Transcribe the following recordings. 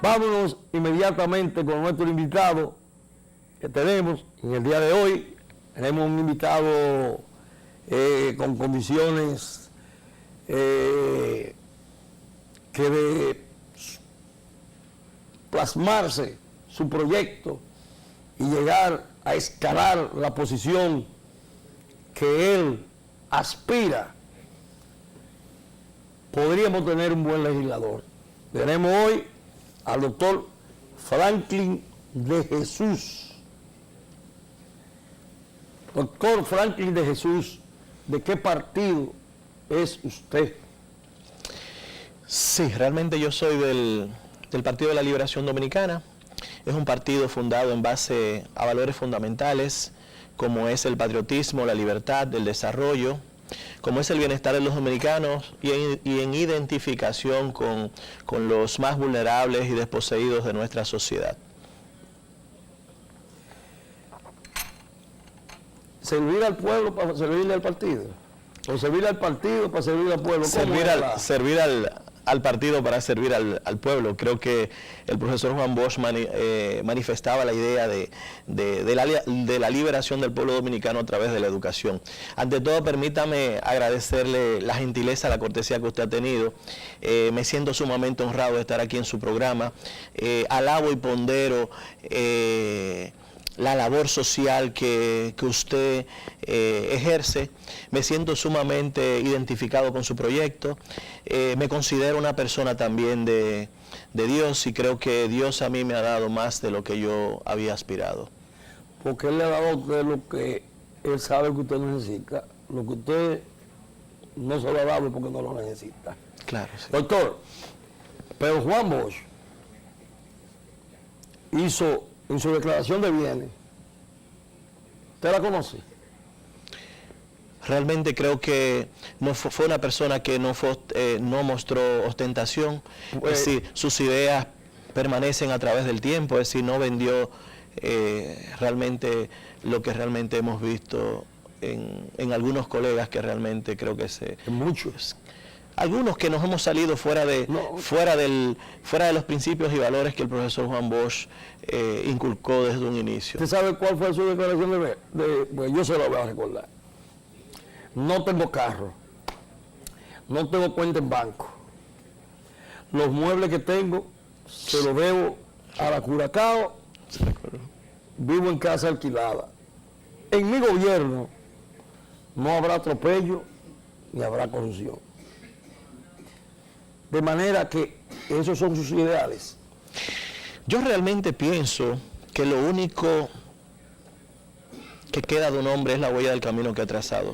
Vámonos inmediatamente con nuestro invitado que tenemos en el día de hoy. Tenemos un invitado con condiciones que de plasmarse su proyecto y llegar a escalar la posición que él aspira, podríamos tener un buen legislador. Tenemos hoy al doctor Franklin de Jesús. Doctor Franklin de Jesús, ¿de qué partido es usted? Sí, realmente yo soy del Partido de la Liberación Dominicana. Es un partido fundado en base a valores fundamentales, como es el patriotismo, la libertad, el desarrollo, como es el bienestar de los dominicanos y en identificación con los más vulnerables y desposeídos de nuestra sociedad. ¿Servir al pueblo para servirle al partido? ¿O servir al partido para servir al pueblo? Servir al partido para servir al pueblo. Creo que el profesor Juan Bosch manifestaba la idea de la liberación del pueblo dominicano a través de la educación. Ante todo, permítame agradecerle la gentileza, la cortesía que usted ha tenido. Me siento sumamente honrado de estar aquí en su programa. Alabo y pondero la labor social que usted ejerce. Me siento sumamente identificado con su proyecto. Me considero una persona también de Dios y creo que Dios a mí me ha dado más de lo que yo había aspirado. Porque Él le ha dado a usted lo que Él sabe que usted necesita. Lo que usted no se lo ha dado porque no lo necesita. Claro, sí. Doctor, pero Juan Bosch hizo en su declaración de bienes, ¿usted la conoce? Realmente creo que no fue una persona que no mostró ostentación, es decir, sus ideas permanecen a través del tiempo, es decir, no vendió realmente lo que realmente hemos visto en algunos colegas que realmente creo que En muchos. Algunos que nos hemos salido fuera de los principios y valores que el profesor Juan Bosch inculcó desde un inicio. ¿Usted sabe cuál fue su declaración pues yo se lo voy a recordar? No tengo carro, no tengo cuenta en banco. Los muebles que tengo se los debo a la Curacao, vivo en casa alquilada. En mi gobierno no habrá atropello ni habrá corrupción. De manera que esos son sus ideales. Yo realmente pienso que lo único que queda de un hombre es la huella del camino que ha trazado.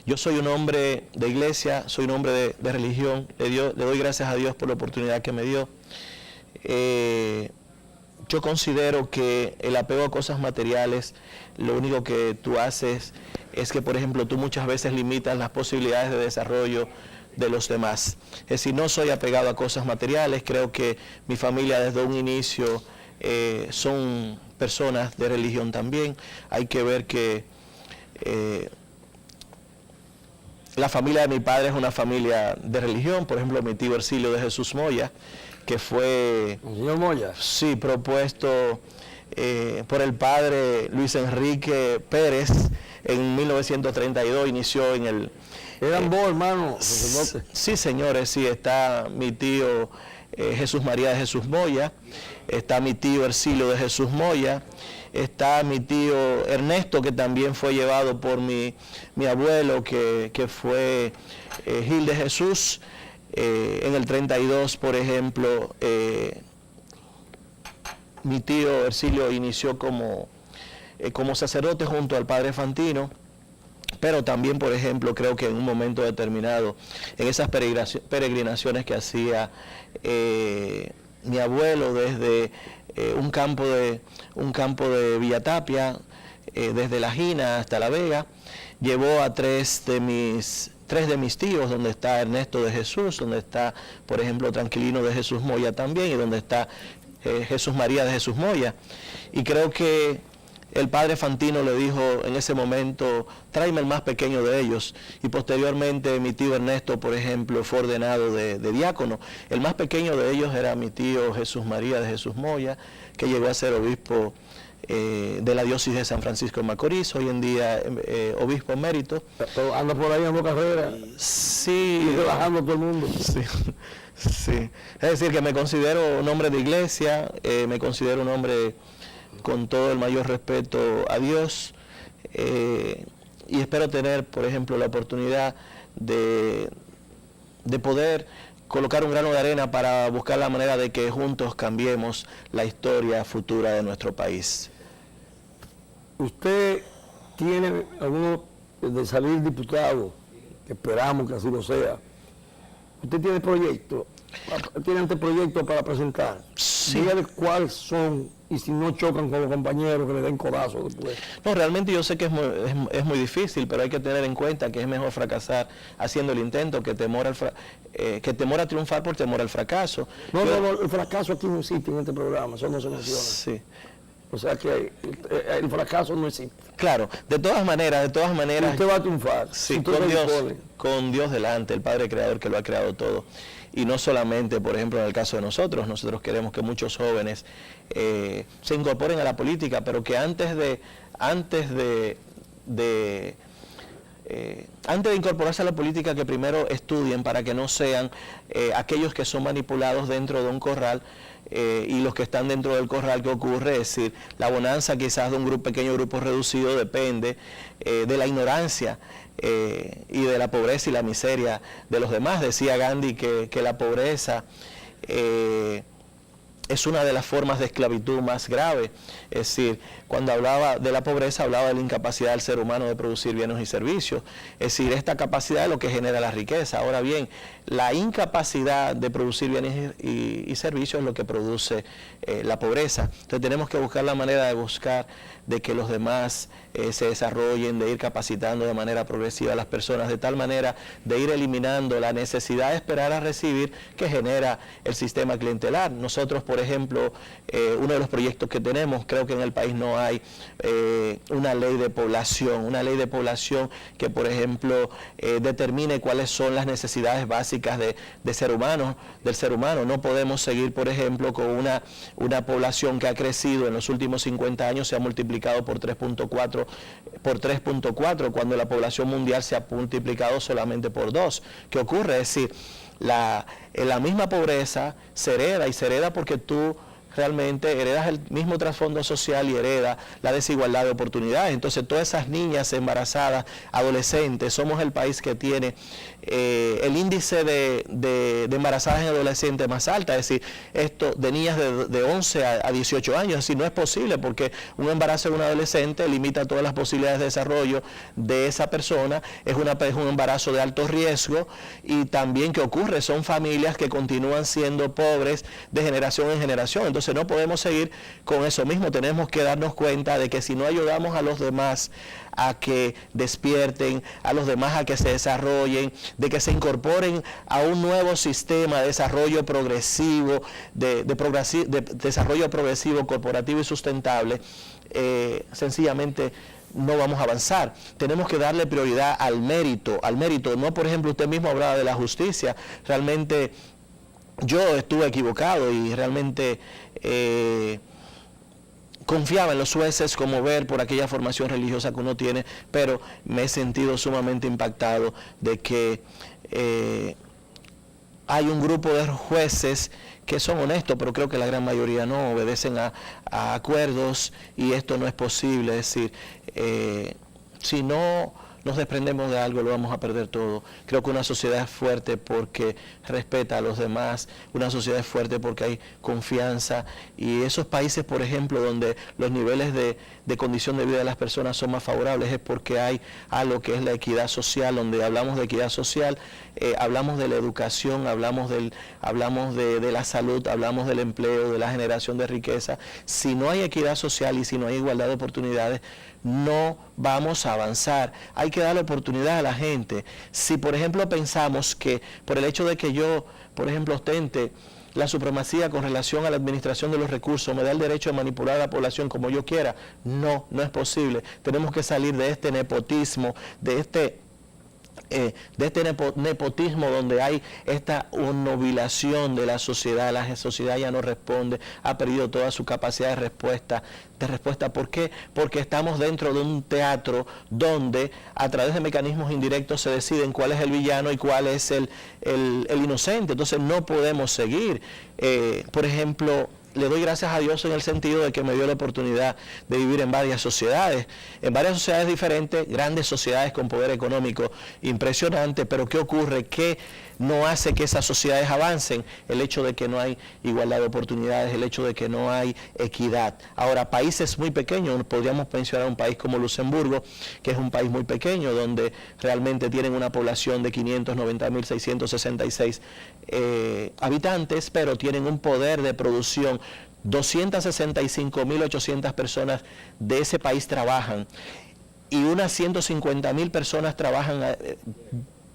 Yo soy un hombre de iglesia, soy un hombre de religión, le doy gracias a Dios por la oportunidad que me dio. Yo considero que el apego a cosas materiales, lo único que tú haces es que, por ejemplo, tú muchas veces limitas las posibilidades de desarrollo de los demás. Es decir, no soy apegado a cosas materiales, creo que mi familia desde un inicio son personas de religión también. Hay que ver que la familia de mi padre es una familia de religión. Por ejemplo, mi tío Ercilio de Jesús Moya, que fue ¿El señor Moya? Sí, propuesto por el padre Luis Enrique Pérez en 1932, inició en el... ¿Eran vos, hermano, sacerdote? Sí, señores, sí, está mi tío Jesús María de Jesús Moya, está mi tío Ercilio de Jesús Moya, está mi tío Ernesto, que también fue llevado por mi abuelo, que fue Gil de Jesús. En el 32, por ejemplo, mi tío Ercilio inició como sacerdote junto al padre Fantino. Pero también, por ejemplo, creo que en un momento determinado, en esas peregrinaciones que hacía mi abuelo desde un campo de Villatapia, desde La Gina hasta La Vega, llevó a tres de mis tíos, donde está Ernesto de Jesús, donde está, por ejemplo, Tranquilino de Jesús Moya también, y donde está Jesús María de Jesús Moya. Y creo que el padre Fantino le dijo en ese momento, tráeme el más pequeño de ellos, y posteriormente mi tío Ernesto, por ejemplo, fue ordenado de diácono. El más pequeño de ellos era mi tío Jesús María de Jesús Moya, que llegó a ser obispo de la diócesis de San Francisco de Macorís, hoy en día obispo emérito. Anda por ahí dando carrera, Sí, y relajando a todo el mundo. sí, sí. Es decir, que me considero un hombre de iglesia, me considero un hombre con todo el mayor respeto a Dios, y espero tener, por ejemplo, la oportunidad de poder colocar un grano de arena para buscar la manera de que juntos cambiemos la historia futura de nuestro país. Usted tiene alguno de salir diputado, que esperamos que así lo sea. Usted tiene proyectos, tiene anteproyectos para presentar. Sí. Dígale cuáles son y si no chocan con los compañeros que le den codazo después. No, realmente yo sé que es muy difícil, pero hay que tener en cuenta que es mejor fracasar haciendo el intento que temor a triunfar por temor al fracaso. No, el fracaso aquí no existe en este programa, eso no se menciona. Sí. O sea que el fracaso no existe. Claro, de todas maneras. Usted va a triunfar. Sí, usted con Dios delante, el Padre Creador que lo ha creado todo. Y no solamente, por ejemplo, en el caso de nosotros queremos que muchos jóvenes se incorporen a la política, pero que antes de incorporarse a la política, que primero estudien para que no sean aquellos que son manipulados dentro de un corral, y los que están dentro del corral. ¿Qué ocurre? Es decir, la bonanza quizás de un pequeño grupo reducido depende de la ignorancia y de la pobreza y la miseria de los demás. Decía Gandhi que la pobreza es una de las formas de esclavitud más grave. Es decir, cuando hablaba de la pobreza, hablaba de la incapacidad del ser humano de producir bienes y servicios. Es decir, esta capacidad es lo que genera la riqueza. Ahora bien, la incapacidad de producir bienes y servicios es lo que produce la pobreza. Entonces tenemos que buscar la manera de que los demás se desarrollen, de ir capacitando de manera progresiva a las personas, de tal manera de ir eliminando la necesidad de esperar a recibir que genera el sistema clientelar. Nosotros, por ejemplo, uno de los proyectos que tenemos, creo que en el país no hay una ley de población que, por ejemplo, determine cuáles son las necesidades básicas del ser humano. No podemos seguir, por ejemplo, con una población que ha crecido en los últimos 50 años, se ha multiplicado por 3.4, cuando la población mundial se ha multiplicado solamente por 2. ¿Qué ocurre? Es decir, la misma pobreza se hereda porque tú realmente heredas el mismo trasfondo social y hereda la desigualdad de oportunidades. Entonces, todas esas niñas embarazadas, adolescentes, somos el país que tiene el índice de embarazadas en adolescentes más alta, es decir, esto de niñas de 11 a 18 años, es decir, no es posible porque un embarazo de un adolescente limita todas las posibilidades de desarrollo de esa persona, es un embarazo de alto riesgo. Y también, ¿qué ocurre? Son familias que continúan siendo pobres de generación en generación. Entonces no podemos seguir con eso mismo, tenemos que darnos cuenta de que si no ayudamos a los demás a que despierten, a los demás a que se desarrollen, de que se incorporen a un nuevo sistema de desarrollo progresivo, de desarrollo progresivo, corporativo y sustentable, sencillamente no vamos a avanzar. Tenemos que darle prioridad al mérito. No, por ejemplo, usted mismo hablaba de la justicia. Realmente yo estuve equivocado y realmente confiaba en los jueces como ver por aquella formación religiosa que uno tiene, pero me he sentido sumamente impactado de que hay un grupo de jueces que son honestos, pero creo que la gran mayoría no, obedecen a acuerdos, y esto no es posible. Es decir, si no nos desprendemos de algo, lo vamos a perder todo. Creo que una sociedad es fuerte porque respeta a los demás, una sociedad es fuerte porque hay confianza, y esos países, por ejemplo, donde los niveles de condición de vida de las personas son más favorables, es porque hay algo que es la equidad social. Donde hablamos de equidad social, hablamos de la educación, hablamos de la salud, hablamos del empleo, de la generación de riqueza. Si no hay equidad social y si no hay igualdad de oportunidades, no vamos a avanzar. Hay que darle oportunidad a la gente. Si, por ejemplo, pensamos que por el hecho de que yo por ejemplo, ostente la supremacía con relación a la administración de los recursos, me da el derecho de manipular a la población como yo quiera. No, no es posible. Tenemos que salir de este nepotismo, de este nepotismo donde hay esta obnubilación de la sociedad ya no responde, ha perdido toda su capacidad de respuesta. ¿Por qué? Porque estamos dentro de un teatro donde a través de mecanismos indirectos se deciden cuál es el villano y cuál es el inocente. Entonces no podemos seguir. Por ejemplo, le doy gracias a Dios en el sentido de que me dio la oportunidad de vivir en varias sociedades diferentes, grandes sociedades con poder económico impresionante, pero ¿qué ocurre? ¿Qué no hace que esas sociedades avancen? El hecho de que no hay igualdad de oportunidades, el hecho de que no hay equidad. Ahora, países muy pequeños, podríamos mencionar un país como Luxemburgo, que es un país muy pequeño, donde realmente tienen una población de 590.666 habitantes, pero tienen un poder de producción. 265.800 personas de ese país trabajan y unas 150.000 personas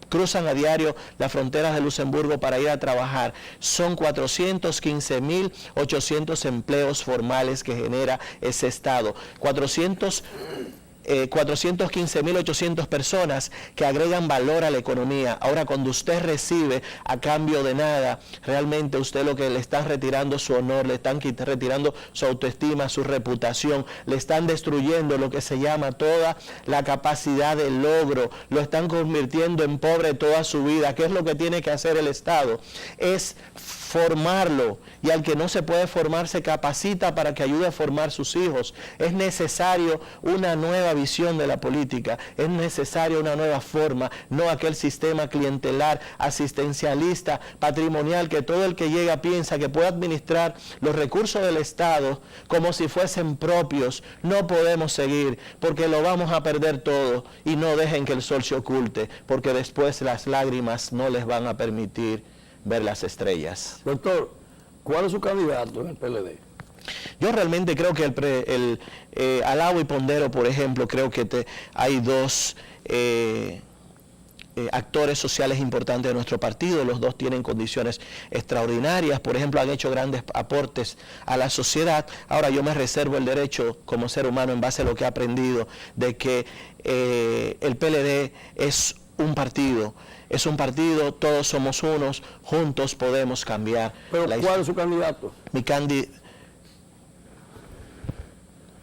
cruzan a diario las fronteras de Luxemburgo para ir a trabajar. Son 415.800 empleos formales que genera ese estado. 415.800 personas que agregan valor a la economía. Ahora, cuando usted recibe a cambio de nada, realmente usted lo que le están retirando su honor, le están retirando su autoestima, su reputación, le están destruyendo lo que se llama toda la capacidad de logro, lo están convirtiendo en pobre toda su vida. ¿Qué es lo que tiene que hacer el Estado? Es formarlo, y al que no se puede formar se capacita para que ayude a formar sus hijos. Es necesario una nueva visión de la política, es necesaria una nueva forma, no aquel sistema clientelar, asistencialista, patrimonial, que todo el que llega piensa que puede administrar los recursos del Estado como si fuesen propios. No podemos seguir, porque lo vamos a perder todo, y no dejen que el sol se oculte, porque después las lágrimas no les van a permitir ver las estrellas. Doctor, ¿cuál es su candidato en el PLD? Yo realmente creo que Alabo y Pondero, por ejemplo, creo que hay dos actores sociales importantes de nuestro partido. Los dos tienen condiciones extraordinarias, por ejemplo, han hecho grandes aportes a la sociedad. Ahora, yo me reservo el derecho como ser humano, en base a lo que he aprendido, de que el PLD es un partido, todos somos unos, juntos podemos cambiar. ¿Pero cuál es su candidato? Mi candidato,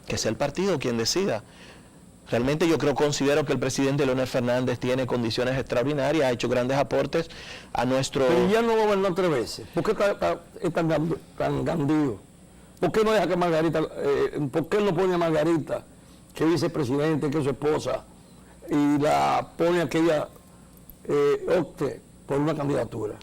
que sea el partido quien decida. Realmente yo considero que el presidente Leonel Fernández tiene condiciones extraordinarias, ha hecho grandes aportes a nuestro... Pero ya no gobernó 3 veces. ¿Por qué es tan gandido? ¿Por qué no deja que Margarita, por qué no pone a Margarita, que es vicepresidente, que es su esposa, y la pone a que ella opte por una candidatura?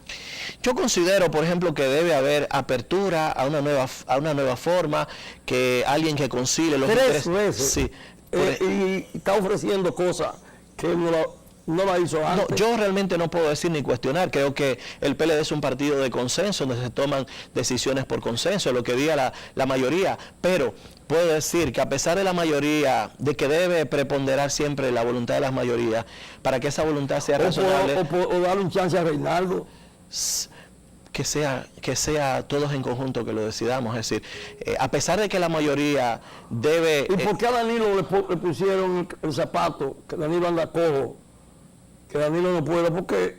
Yo considero, por ejemplo, que debe haber apertura a una nueva forma, que alguien que concilie los 3 veces. Sí. Y está ofreciendo cosas que no la hizo antes. No, yo realmente no puedo decir ni cuestionar. Creo que el PLD es un partido de consenso, donde se toman decisiones por consenso, lo que diga la mayoría, pero puedo decir que a pesar de la mayoría, de que debe preponderar siempre la voluntad de las mayorías, para que esa voluntad sea razonable... O darle un chance a Reinaldo. Que sea todos en conjunto que lo decidamos. Es decir, a pesar de que la mayoría debe... ¿Y por qué a Danilo le pusieron el zapato, que Danilo anda cojo, que Danilo no puede? Porque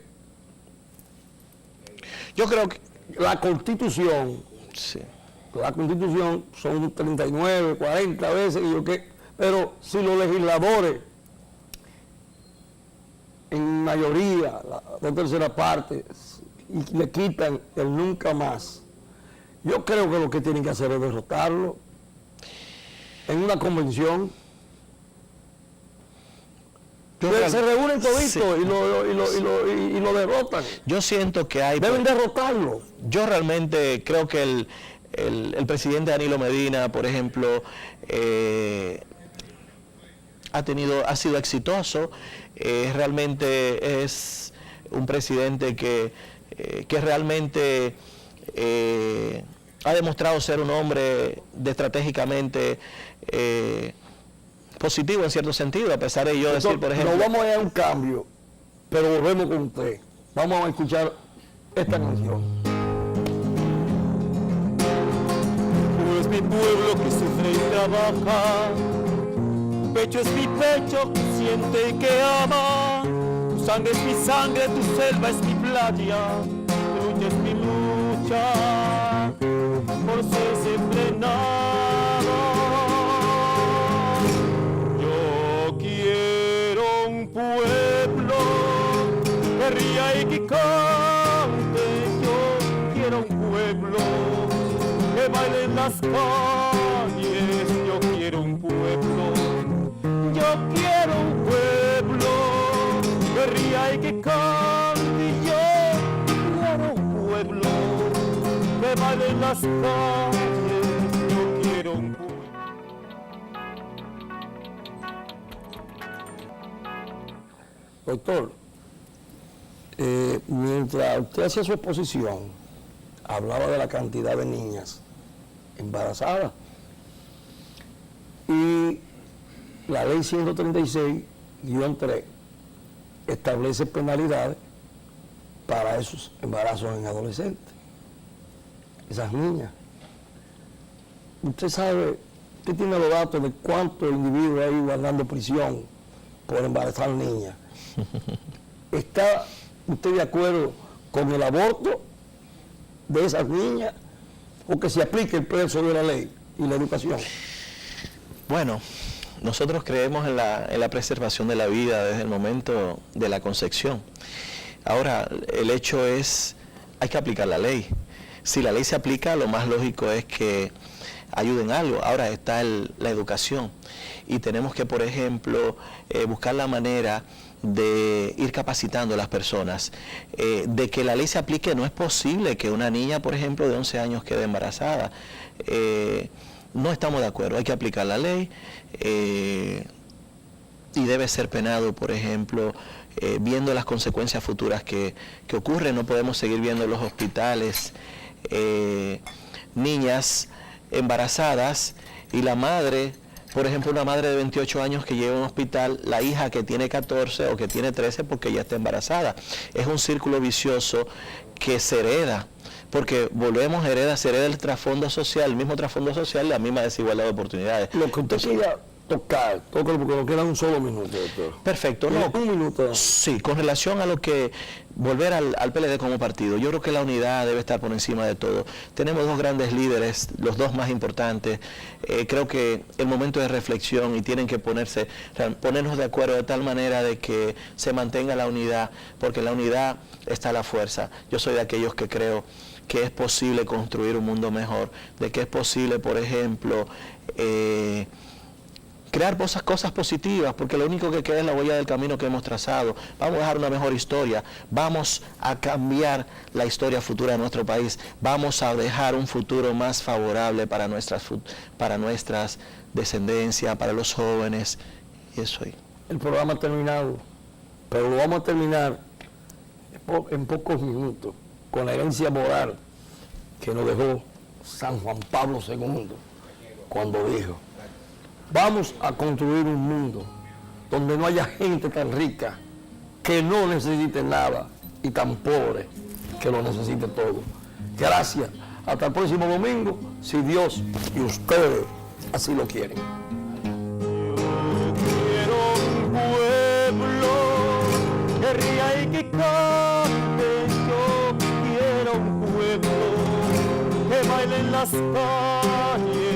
yo creo que la Constitución, sí, la Constitución son 39, 40 veces, pero si los legisladores en mayoría, la 2/3 parte, y le quitan el nunca más, yo creo que lo que tienen que hacer es derrotarlo en una convención. Se reúnen toditos, sí, y lo derrotan. Yo siento que deben derrotarlo. Yo realmente creo que el presidente Danilo Medina, por ejemplo, ha sido exitoso. Realmente es un presidente que realmente ha demostrado ser un hombre estratégicamente positivo en cierto sentido, a pesar de yo decir, por ejemplo... No vamos a ir a un cambio, pero volvemos con usted. Vamos a escuchar esta canción. Pues mi pueblo que sufre y trabaja, tu pecho es mi pecho que siente y que ama, tu sangre es mi sangre, tu selva es mi playa, tu lucha es mi lucha, por ser siempre nada. Yo quiero un pueblo que ría y que cante, yo quiero un pueblo que baile en las calles, yo quiero un pueblo, yo quiero un pueblo que ría y que cante, yo quiero un pueblo que baile en las calles, yo quiero un pueblo. Doctor, mientras usted hacía su exposición, hablaba de la cantidad de niñas embarazadas. Y la ley 136-3 establece penalidades para esos embarazos en adolescentes, esas niñas. Usted sabe, usted tiene los datos de cuántos individuos hay guardando prisión por embarazar niñas. ¿Está usted de acuerdo con el aborto de esas niñas o que se aplique el peso de la ley y la educación? Bueno, nosotros creemos en la preservación de la vida desde el momento de la concepción. Ahora, el hecho es, hay que aplicar la ley. Si la ley se aplica, lo más lógico es que ayuden algo. Ahora está la educación y tenemos que, por ejemplo, buscar la manera de ir capacitando a las personas, de que la ley se aplique. No es posible que una niña, por ejemplo, de 11 años quede embarazada. No estamos de acuerdo, hay que aplicar la ley y debe ser penado, por ejemplo, viendo las consecuencias futuras que ocurren. No podemos seguir viendo en los hospitales niñas embarazadas y la madre, por ejemplo, una madre de 28 años que lleva a un hospital, la hija que tiene 14 o que tiene 13 porque ya está embarazada. Es un círculo vicioso que se hereda, porque volvemos a heredar, se hereda el trasfondo social, el mismo trasfondo social, la misma desigualdad de oportunidades. Lo que usted quiera tocar, tócalo porque nos queda un solo minuto, doctor. Perfecto, no. Un minuto. Sí, con relación a lo que, volver al PLD como partido, yo creo que la unidad debe estar por encima de todo. Tenemos dos grandes líderes, los dos más importantes. Creo que el momento de reflexión y tienen que ponernos de acuerdo de tal manera de que se mantenga la unidad, porque en la unidad está la fuerza. Yo soy de aquellos que creo que es posible construir un mundo mejor, de que es posible, por ejemplo, crear cosas positivas, porque lo único que queda es la huella del camino que hemos trazado. Vamos a dejar una mejor historia, vamos a cambiar la historia futura de nuestro país, vamos a dejar un futuro más favorable para nuestras descendencias, para los jóvenes, y eso ahí. El programa ha terminado, pero lo vamos a terminar en pocos minutos, con la herencia moral que nos dejó San Juan Pablo II, cuando dijo: vamos a construir un mundo donde no haya gente tan rica que no necesite nada y tan pobre que lo necesite todo. Gracias. Hasta el próximo domingo, si Dios y ustedes así lo quieren. Yo quiero un pueblo que ría y que cante, yo quiero un pueblo que baile en las calles.